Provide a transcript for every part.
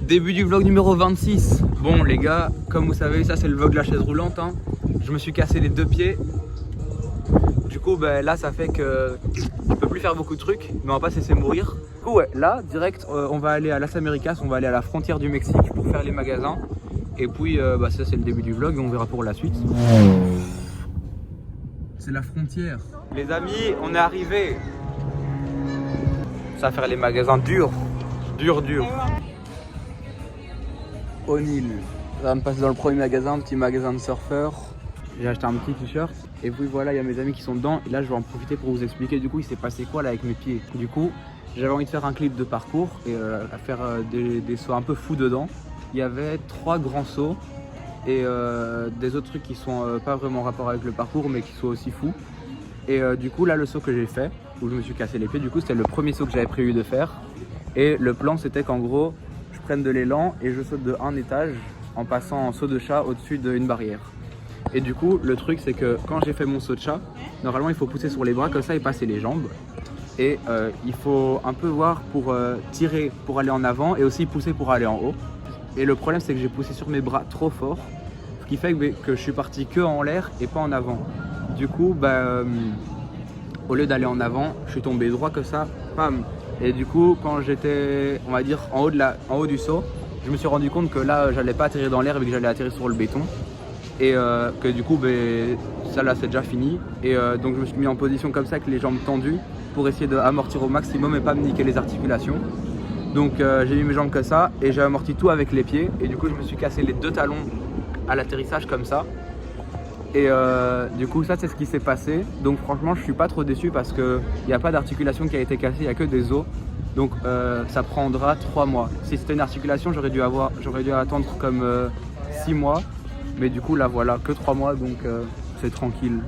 Début du vlog numéro 26. Bon les gars, comme vous savez, ça c'est le vlog de la chaise roulante. Hein. Je me suis cassé les 2 pieds. Du coup, ben, là ça fait que je peux plus faire beaucoup de trucs, mais on va pas se laisser mourir. Du coup, ouais, là, direct, on va aller à Las Américas, on va aller à la frontière du Mexique pour faire les magasins. Et puis, bah, ça c'est le début du vlog et on verra pour la suite. C'est la frontière. Les amis, on est arrivé. Ça va faire les magasins durs. Dur. O'Neill. Ça va me passer dans le premier magasin, un petit magasin de surfeurs. J'ai acheté un petit t-shirt. Et puis voilà, il y a mes amis qui sont dedans. Et là, je vais en profiter pour vous expliquer du coup, il s'est passé quoi là avec mes pieds. Du coup, j'avais envie de faire un clip de parcours et à faire des sauts un peu fous dedans. Il y avait 3 grands sauts et des autres trucs qui sont pas vraiment en rapport avec le parcours, mais qui sont aussi fous. Et du coup, là, le saut que j'ai fait, où je me suis cassé les pieds, du coup, c'était le premier saut que j'avais prévu de faire. Et le plan, c'était qu'en gros, je prenne de l'élan et je saute de 1 étage en passant en saut de chat au-dessus d'une barrière. Et du coup, le truc, c'est que quand j'ai fait mon saut de chat, normalement, il faut pousser sur les bras comme ça et passer les jambes. Et il faut un peu voir pour tirer pour aller en avant et aussi pousser pour aller en haut. Et le problème, c'est que j'ai poussé sur mes bras trop fort, ce qui fait que je suis parti que en l'air et pas en avant. Du coup, bah, au lieu d'aller en avant, je suis tombé droit que ça, pam. Et du coup, quand j'étais, on va dire, en haut du saut, je me suis rendu compte que là, j'allais pas atterrir dans l'air et que j'allais atterrir sur le béton. Et que du coup, ben, ça là, c'est déjà fini. Et donc, je me suis mis en position comme ça, avec les jambes tendues, pour essayer d'amortir au maximum et pas me niquer les articulations. Donc, j'ai mis mes jambes comme ça et j'ai amorti tout avec les pieds. Et du coup, je me suis cassé les 2 talons à l'atterrissage comme ça. Et du coup, ça, c'est ce qui s'est passé. Donc, franchement, je suis pas trop déçu parce qu'il n'y a pas d'articulation qui a été cassée, il n'y a que des os. Donc, ça prendra 3 mois. Si c'était une articulation, j'aurais dû attendre comme 6 mois. Mais du coup, là, voilà, que 3 mois, donc c'est tranquille.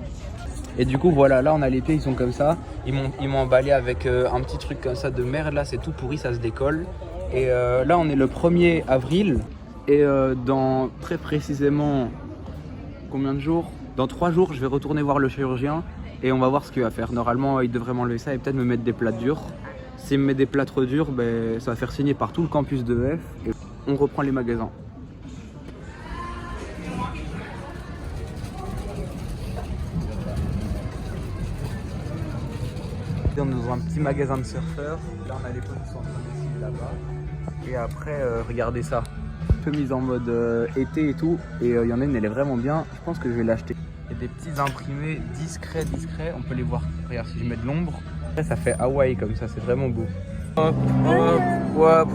Et du coup, voilà, là, on a les pieds, ils sont comme ça. Ils m'ont emballé avec un petit truc comme ça de merde. Là, c'est tout pourri, ça se décolle. Et là, on est le 1er avril. Et dans très précisément, combien de jours? Dans 3 jours, je vais retourner voir le chirurgien. Et on va voir ce qu'il va faire. Normalement, il devrait m'enlever ça et peut-être me mettre des plâtres durs. S'il me met des plâtres durs, ben, ça va faire signer par tout le campus de EF. Et on reprend les magasins. On est dans un petit magasin de surfeurs. Là, on a les potes qui sont en train d'essayer là-bas. Et après, regardez ça. Un peu mise en mode été et tout. Et il y en a une, elle est vraiment bien. Je pense que je vais l'acheter. Il y a des petits imprimés discrets. On peut les voir. Regarde, si je mets de l'ombre. Après, ça fait Hawaï comme ça. C'est vraiment beau. Hop.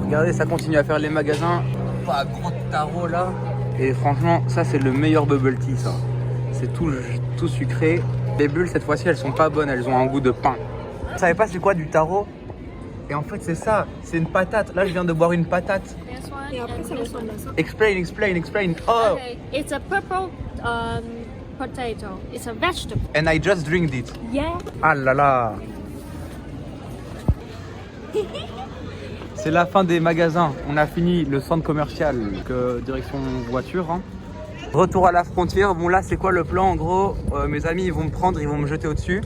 Regardez, ça continue à faire les magasins. Pas gros tarot là. Et franchement, ça, c'est le meilleur bubble tea, ça. C'est tout sucré. Les bulles, cette fois-ci, elles sont pas bonnes. Elles ont un goût de pain. Vous savez pas c'est quoi du taro? Et en fait c'est ça, c'est une patate. Là je viens de boire une patate. Et après ça ressemble à ça. Explain. Oh! Okay. It's a purple potato. It's a vegetable. And I just drink it. Yeah. Ah là là. C'est la fin des magasins. On a fini le centre commercial, direction voiture. Hein. Retour à la frontière. Bon là c'est quoi le plan en gros? Mes amis ils vont me prendre, ils vont me jeter au-dessus.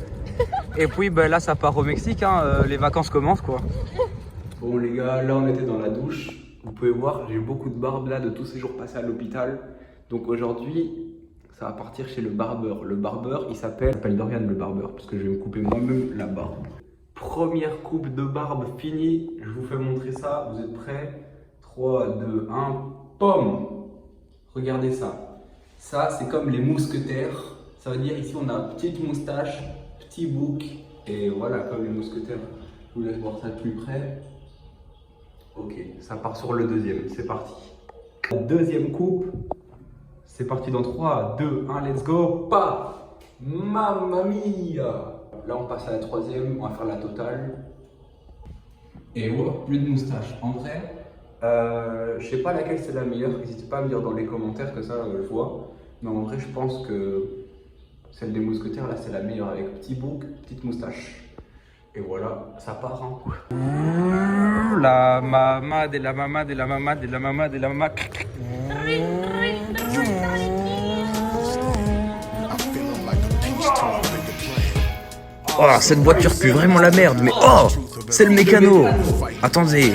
Et puis ben, là ça part au Mexique, hein, les vacances commencent quoi. Bon les gars, là on était dans la douche. Vous pouvez voir, j'ai beaucoup de barbe là de tous ces jours passés à l'hôpital. Donc aujourd'hui, ça va partir chez le barbeur. Le barbeur, il s'appelle Dorian le barbeur, parce que je vais me couper moi-même la barbe. Première coupe de barbe finie, je vous fais montrer ça, vous êtes prêts? 3, 2, 1, POM! Regardez ça. Ça c'est comme les mousquetaires. Ça veut dire ici on a petite moustache, petit bouc, et voilà, comme les mousquetaires. Je vous laisse voir ça de plus près. Ok, ça part sur le deuxième, c'est parti. La deuxième coupe, c'est parti dans 3, 2, 1, let's go. Pa! Mamma mia! Là on passe à la troisième, on va faire la totale. Et ouais, plus de moustache. En vrai, je sais pas laquelle c'est la meilleure, n'hésitez pas à me dire dans les commentaires que ça je vois. Mais en vrai je pense que celle des mousquetaires, là, c'est la meilleure avec petit bouc, petite moustache. Et voilà, ça part. Hein. La mamade et la mamade et la mamade et la mamade et la mamade. Oh, cette voiture pue vraiment la merde, mais oh, c'est le mécano. Attendez.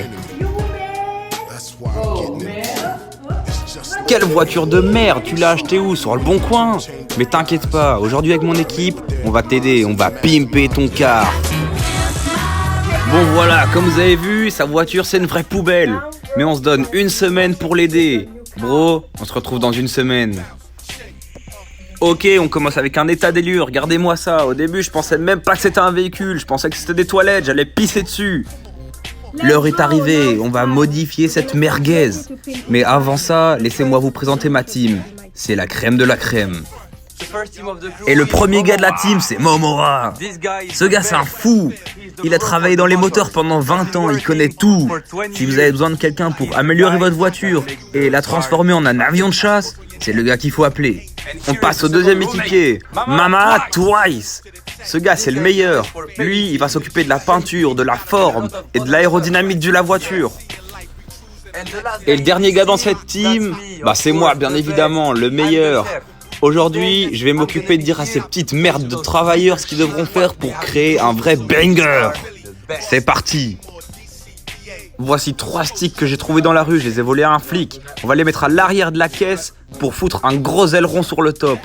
quelle voiture de merde, tu l'as acheté où? Sur le bon coin? Mais t'inquiète pas, aujourd'hui avec mon équipe, on va t'aider, on va pimper ton car. Bon voilà, comme vous avez vu, sa voiture c'est une vraie poubelle. Mais on se donne une semaine pour l'aider. Bro, on se retrouve dans une semaine. Ok, on commence avec un état des lieux, regardez-moi ça. Au début, je pensais même pas que c'était un véhicule, je pensais que c'était des toilettes, j'allais pisser dessus. L'heure est arrivée, on va modifier cette merguez. Mais avant ça, laissez-moi vous présenter ma team. C'est la crème de la crème. Et le premier gars de la team, c'est Momoa. Ce gars, c'est un fou. Il a travaillé dans les moteurs pendant 20 ans, il connaît tout. Si vous avez besoin de quelqu'un pour améliorer votre voiture et la transformer en un avion de chasse, c'est le gars qu'il faut appeler. On passe au deuxième équipier, Mama Twice. Ce gars, c'est le meilleur. Lui, il va s'occuper de la peinture, de la forme et de l'aérodynamique de la voiture. Et le dernier gars dans cette team, c'est moi, bien évidemment, le meilleur. Aujourd'hui, je vais m'occuper de dire à ces petites merdes de travailleurs ce qu'ils devront faire pour créer un vrai banger. C'est parti. Voici 3 sticks que j'ai trouvés dans la rue, je les ai volés à un flic. On va les mettre à l'arrière de la caisse pour foutre un gros aileron sur le top.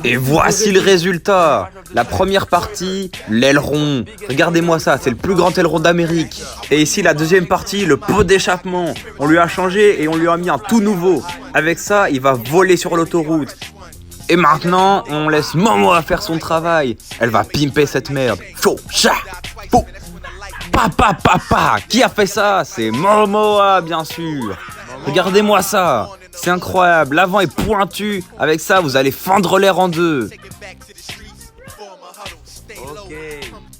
Et voici le résultat. La première partie, l'aileron. Regardez-moi ça, c'est le plus grand aileron d'Amérique. Et ici la deuxième partie, le pot d'échappement. On lui a changé et on lui a mis un tout nouveau. Avec ça, il va voler sur l'autoroute. Et maintenant, on laisse Momoa faire son travail. Elle va pimper cette merde. Fou, chat, fou. Papa. Qui a fait ça? C'est Momoa, bien sûr. Regardez-moi ça. C'est incroyable, l'avant est pointu. Avec ça, vous allez fendre l'air en deux.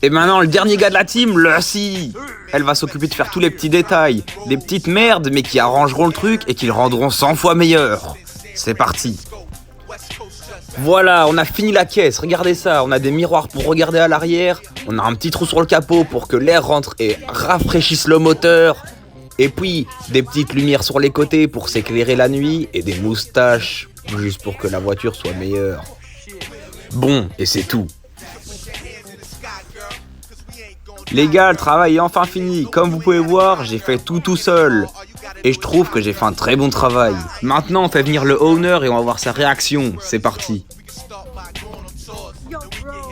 Et maintenant, le dernier gars de la team, Lucy. Elle va s'occuper de faire tous les petits détails. Des petites merdes, mais qui arrangeront le truc et qui le rendront 100 fois meilleur. C'est parti. Voilà, on a fini la caisse. Regardez ça, on a des miroirs pour regarder à l'arrière. On a un petit trou sur le capot pour que l'air rentre et rafraîchisse le moteur. Et puis, des petites lumières sur les côtés pour s'éclairer la nuit et des moustaches, juste pour que la voiture soit meilleure. Bon, et c'est tout. Les gars, le travail est enfin fini. Comme vous pouvez voir, j'ai fait tout seul. Et je trouve que j'ai fait un très bon travail. Maintenant, on fait venir le owner et on va voir sa réaction. C'est parti.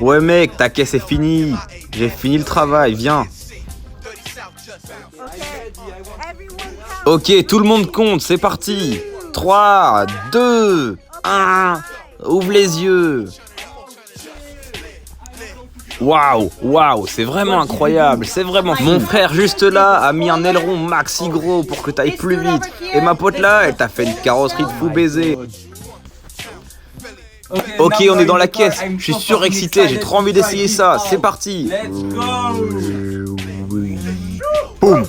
Ouais mec, ta caisse est finie. J'ai fini le travail, viens. Ok, tout le monde compte, c'est parti. 3, 2, 1, ouvre les yeux. Waouh, c'est vraiment incroyable, c'est vraiment... Mon frère juste là a mis un aileron maxi gros pour que t'ailles plus vite. Et ma pote là, elle t'a fait une carrosserie de fou baiser. Ok, on est dans la caisse, je suis surexcité, j'ai trop envie d'essayer ça, c'est parti. Boum.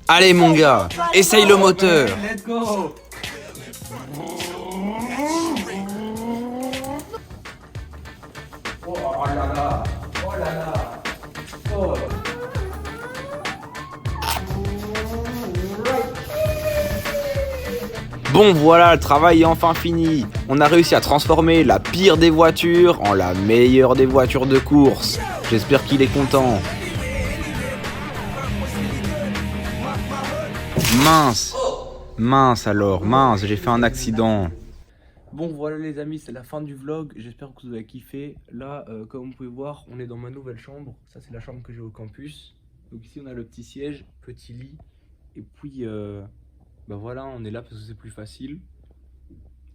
Allez mon gars, essaye le moteur. Bon voilà, le travail est enfin fini. On a réussi à transformer la pire des voitures en la meilleure des voitures de course. J'espère qu'il est content. Mince alors, j'ai fait un accident. Bon voilà les amis, c'est la fin du vlog, j'espère que vous avez kiffé. Là, comme vous pouvez voir, on est dans ma nouvelle chambre. Ça c'est la chambre que j'ai au campus. Donc ici on a le petit siège, petit lit. Et puis, voilà, on est là parce que c'est plus facile.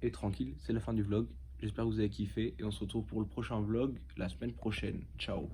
Et tranquille, c'est la fin du vlog. J'espère que vous avez kiffé et on se retrouve pour le prochain vlog la semaine prochaine. Ciao.